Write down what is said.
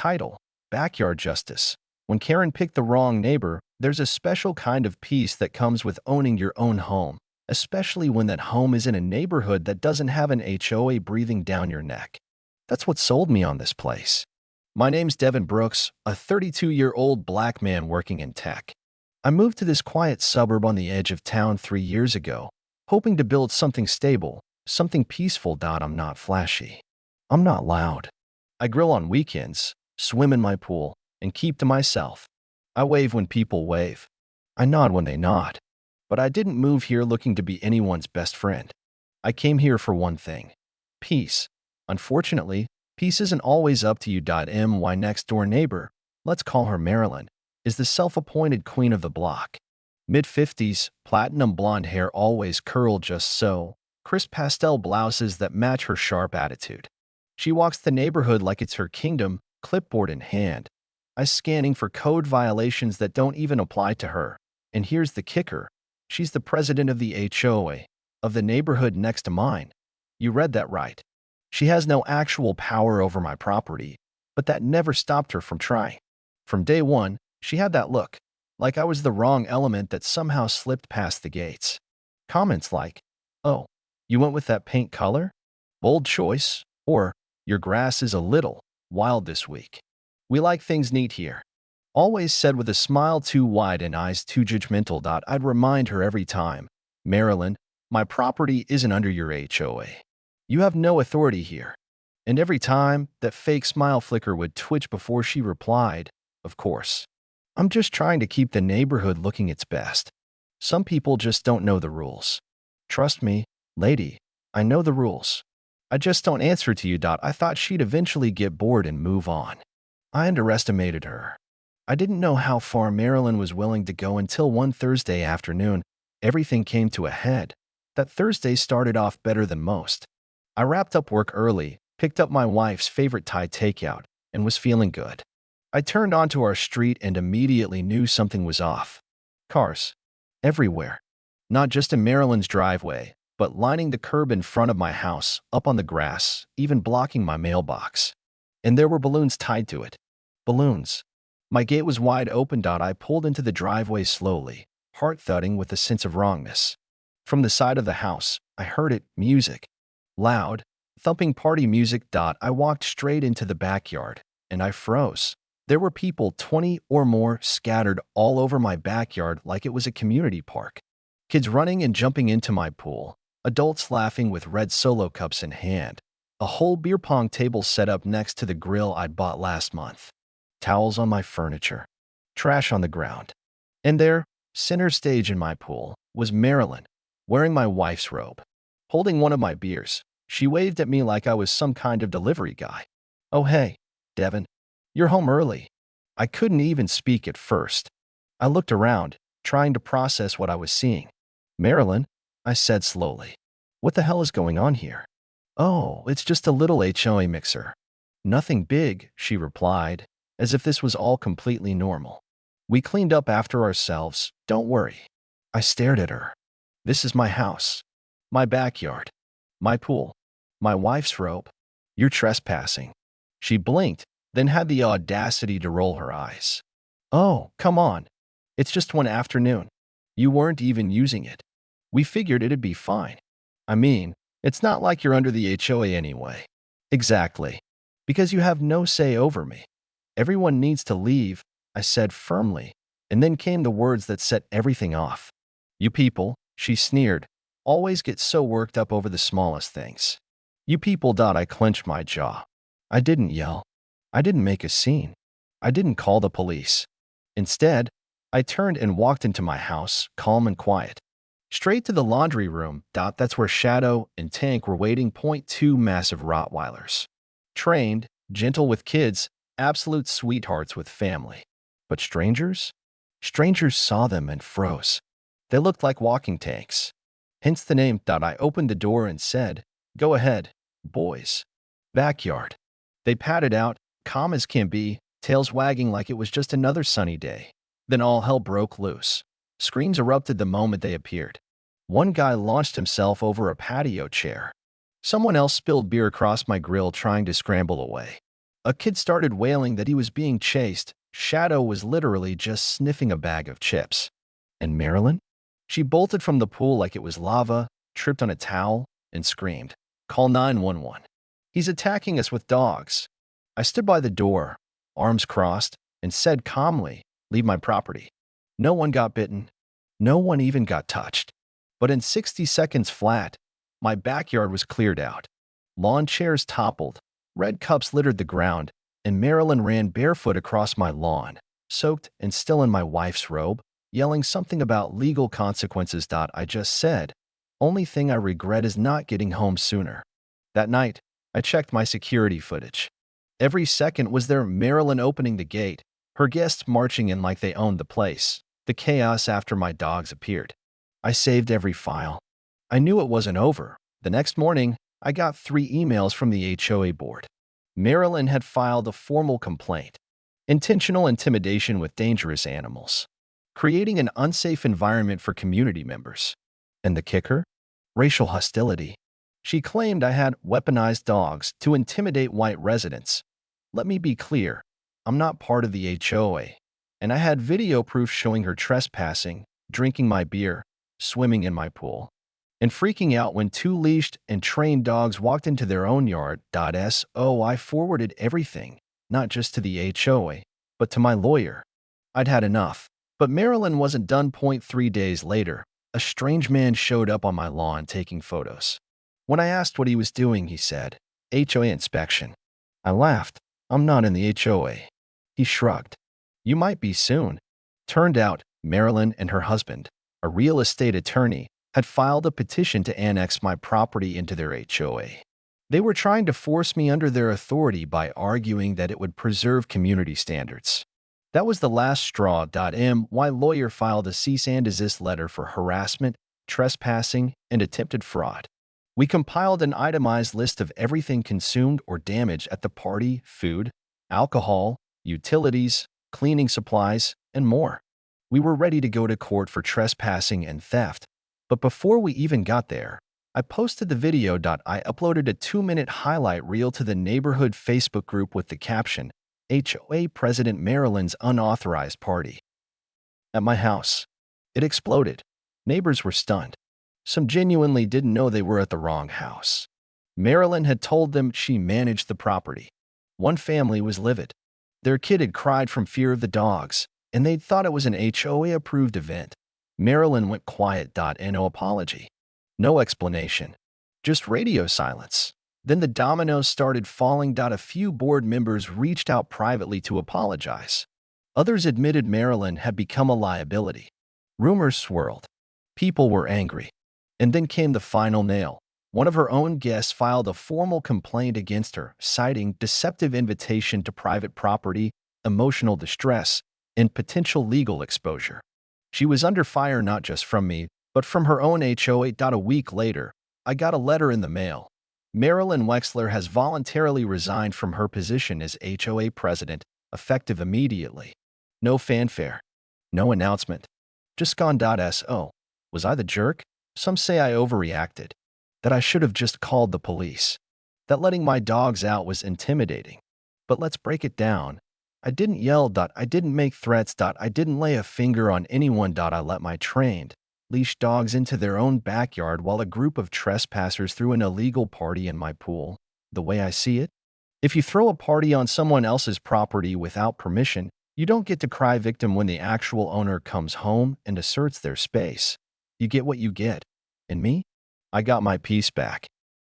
Title: Backyard Justice. When Karen picked the wrong neighbor, there's a special kind of peace that comes with owning your own home, especially when that home is in a neighborhood that doesn't have an HOA breathing down your neck. That's what sold me on this place. My name's Devin Brooks, a 32-year-old black man working in tech. I moved to this quiet suburb on the edge of town 3 years ago, hoping to build something stable, something peaceful. I'm not flashy. I'm not loud. I grill on weekends, swim in my pool, and keep to myself. I wave when people wave. I nod when they nod. But I didn't move here looking to be anyone's best friend. I came here for one thing: peace. Unfortunately, peace isn't always up to you. My next-door neighbor, let's call her Marilyn, is the self-appointed queen of the block. Mid-50s, platinum blonde hair always curled just so, crisp pastel blouses that match her sharp attitude. She walks the neighborhood like it's her kingdom, clipboard in hand. Scanning for code violations that don't even apply to her. And here's the kicker: she's the president of the HOA, of the neighborhood next to mine. You read that right. She has no actual power over my property, but that never stopped her from trying. From day one, she had that look, like I was the wrong element that somehow slipped past the gates. Comments like, "Oh, you went with that paint color? Bold choice," or "Your grass is a little wild this week. We like things neat here." Always said with a smile too wide and eyes too judgmental. I'd remind her every time, "Marilyn, my property isn't under your HOA. You have no authority here." And every time, that fake smile flicker would twitch before she replied, "Of course. I'm just trying to keep the neighborhood looking its best. Some people just don't know the rules. Trust me, lady, I know the rules. I just don't answer to you." I thought she'd eventually get bored and move on. I underestimated her. I didn't know how far Marilyn was willing to go until one Thursday afternoon, everything came to a head. That Thursday started off better than most. I wrapped up work early, picked up my wife's favorite Thai takeout, and was feeling good. I turned onto our street and immediately knew something was off. Cars. Everywhere. Not just in Marilyn's driveway, but lining the curb in front of my house, up on the grass, even blocking my mailbox. And there were balloons tied to it. Balloons. My gate was wide open. I pulled into the driveway slowly, heart thudding with a sense of wrongness. From the side of the house, I heard it: music. Loud, thumping party music. I walked straight into the backyard, and I froze. There were people, 20 or more, scattered all over my backyard like it was a community park. Kids running and jumping into my pool, adults laughing with red Solo cups in hand. A whole beer pong table set up next to the grill I'd bought last month. Towels on my furniture. Trash on the ground. And there, center stage in my pool, was Marilyn, wearing my wife's robe. Holding one of my beers, she waved at me like I was some kind of delivery guy. "Oh hey, Devin. You're home early." I couldn't even speak at first. I looked around, trying to process what I was seeing. "Marilyn," I said slowly, "what the hell is going on here?" "Oh, it's just a little HOA mixer. Nothing big," she replied, as if this was all completely normal. "We cleaned up after ourselves, don't worry." I stared at her. This is my house. My backyard. My pool. My wife's robe. "You're trespassing." She blinked, then had the audacity to roll her eyes. "Oh, come on. It's just one afternoon. You weren't even using it. We figured it'd be fine. I mean, it's not like you're under the HOA anyway." "Exactly. Because you have no say over me. Everyone needs to leave," I said firmly, and then came the words that set everything off. "You people," she sneered, "always get so worked up over the smallest things. You people." I clenched my jaw. I didn't yell. I didn't make a scene. I didn't call the police. Instead, I turned and walked into my house, calm and quiet. Straight to the laundry room. That's where Shadow and Tank were waiting. .2 massive Rottweilers. Trained, gentle with kids, absolute sweethearts with family. But strangers? Strangers saw them and froze. They looked like walking tanks. Hence the name. I opened the door and said, "Go ahead, boys." Backyard. They padded out, calm as can be, tails wagging like it was just another sunny day. Then all hell broke loose. Screams erupted the moment they appeared. One guy launched himself over a patio chair. Someone else spilled beer across my grill trying to scramble away. A kid started wailing that he was being chased. Shadow was literally just sniffing a bag of chips. And Marilyn? She bolted from the pool like it was lava, tripped on a towel, and screamed, "Call 911. He's attacking us with dogs." I stood by the door, arms crossed, and said calmly, "Leave my property." No one got bitten. No one even got touched. But in 60 seconds flat, my backyard was cleared out. Lawn chairs toppled, red cups littered the ground, and Marilyn ran barefoot across my lawn, soaked and still in my wife's robe, yelling something about legal consequences. I just said, "Only thing I regret is not getting home sooner." That night, I checked my security footage. Every second was there Marilyn opening the gate, her guests marching in like they owned the place, the chaos after my dogs appeared. I saved every file. I knew it wasn't over. The next morning, I got 3 emails from the HOA board. Marilyn had filed a formal complaint. Intentional intimidation with dangerous animals. Creating an unsafe environment for community members. And the kicker? Racial hostility. She claimed I had weaponized dogs to intimidate white residents. Let me be clear, I'm not part of the HOA, and I had video proof showing her trespassing, drinking my beer, swimming in my pool, and freaking out when 2 leashed and trained dogs walked into their own yard. So I forwarded everything, not just to the HOA, but to my lawyer. I'd had enough. But Marilyn wasn't done. 3 days later, a strange man showed up on my lawn taking photos. When I asked what he was doing, he said, "HOA inspection." I laughed. "I'm not in the HOA." He shrugged. "You might be soon." Turned out, Marilyn and her husband, a real estate attorney, had filed a petition to annex my property into their HOA. They were trying to force me under their authority by arguing that it would preserve community standards. That was the last straw. My lawyer filed a cease and desist letter for harassment, trespassing, and attempted fraud. We compiled an itemized list of everything consumed or damaged at the party: food, alcohol, utilities, cleaning supplies, and more. We were ready to go to court for trespassing and theft. But before we even got there, I posted the video. I uploaded a 2-minute highlight reel to the neighborhood Facebook group with the caption, "HOA President Marilyn's unauthorized party." At my house, it exploded. Neighbors were stunned. Some genuinely didn't know they were at the wrong house. Marilyn had told them she managed the property. One family was livid. Their kid had cried from fear of the dogs, and they'd thought it was an HOA-approved event. Marilyn went quiet. No apology. No explanation. Just radio silence. Then the dominoes started falling. A few board members reached out privately to apologize. Others admitted Marilyn had become a liability. Rumors swirled. People were angry. And then came the final nail. One of her own guests filed a formal complaint against her, citing deceptive invitation to private property, emotional distress, and potential legal exposure. She was under fire not just from me, but from her own HOA. A week later, I got a letter in the mail. Marilyn Wexler has voluntarily resigned from her position as HOA president, effective immediately. No fanfare. No announcement. Just gone. So, was I the jerk? Some say I overreacted. That I should have just called the police. That letting my dogs out was intimidating. But let's break it down. I didn't yell. I didn't make threats. I didn't lay a finger on anyone. I let my trained, leashed dogs into their own backyard while a group of trespassers threw an illegal party in my pool. The way I see it, if you throw a party on someone else's property without permission, you don't get to cry victim when the actual owner comes home and asserts their space. You get what you get. And me? I got my peace back.